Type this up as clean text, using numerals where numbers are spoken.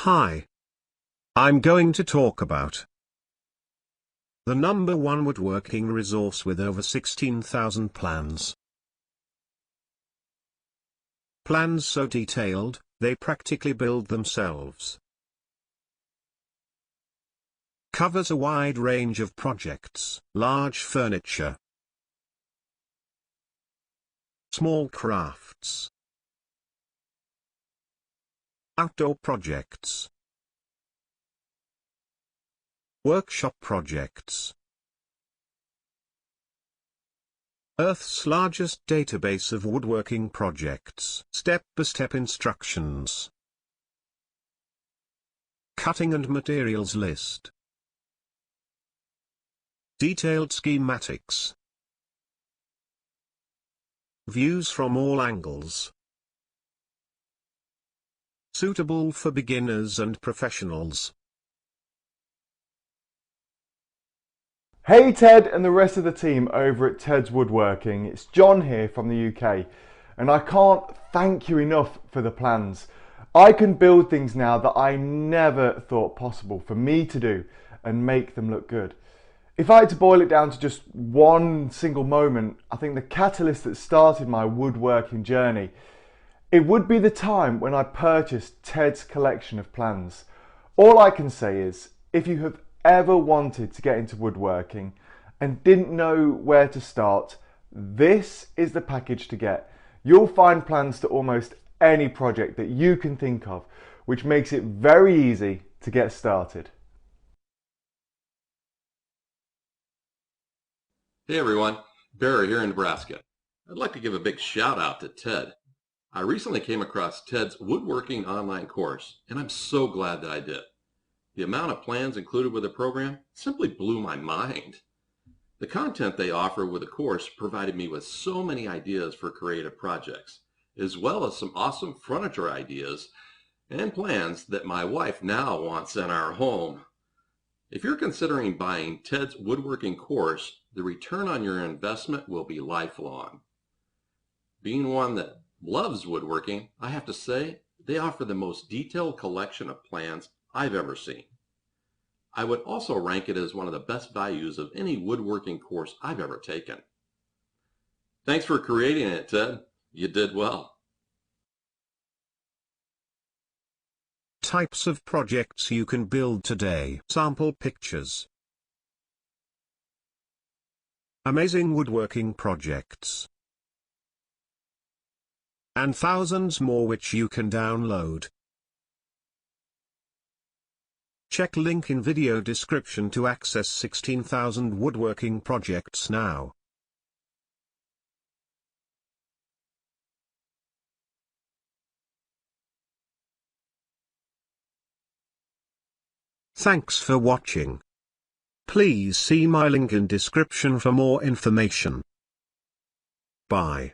Hi. I'm going to talk about the #1 woodworking resource with over 16,000 plans. Plans so detailed, they practically build themselves. Covers a wide range of projects, large furniture, small crafts, outdoor projects, workshop projects. Earth's largest database of woodworking projects. Step-by-step instructions. Cutting and materials list. Detailed schematics. Views from all angles. Suitable for beginners and professionals. Hey Ted and the rest of the team over at Ted's Woodworking, it's John here from the UK, and I can't thank you enough for the plans. I can build things now that I never thought possible for me to do and make them look good. If I had to boil it down to just one single moment, I think the catalyst that started my woodworking journey, it would be the time when I purchased Ted's collection of plans. All I can say is, if you have ever wanted to get into woodworking and didn't know where to start, this is the package to get. You'll find plans to almost any project that you can think of, which makes it very easy to get started. Hey everyone, Barry here in Nebraska. I'd like to give a big shout out to Ted. I recently came across Ted's woodworking online course, and I'm so glad that I did. The amount of plans included with the program simply blew my mind. The content they offer with the course provided me with so many ideas for creative projects, as well as some awesome furniture ideas and plans that my wife now wants in our home. If you're considering buying Ted's woodworking course, the return on your investment will be lifelong. Being one that loves woodworking, I have to say they offer the most detailed collection of plans I've ever seen. I would also rank it as one of the best values of any woodworking course I've ever taken. Thanks for creating it, Ted. You did well. Types of projects you can build today. Sample pictures. Amazing woodworking projects. And thousands more which you can download. Check link in video description to access 16,000 woodworking projects now. Thanks for watching. Please see my link in description for more information. Bye.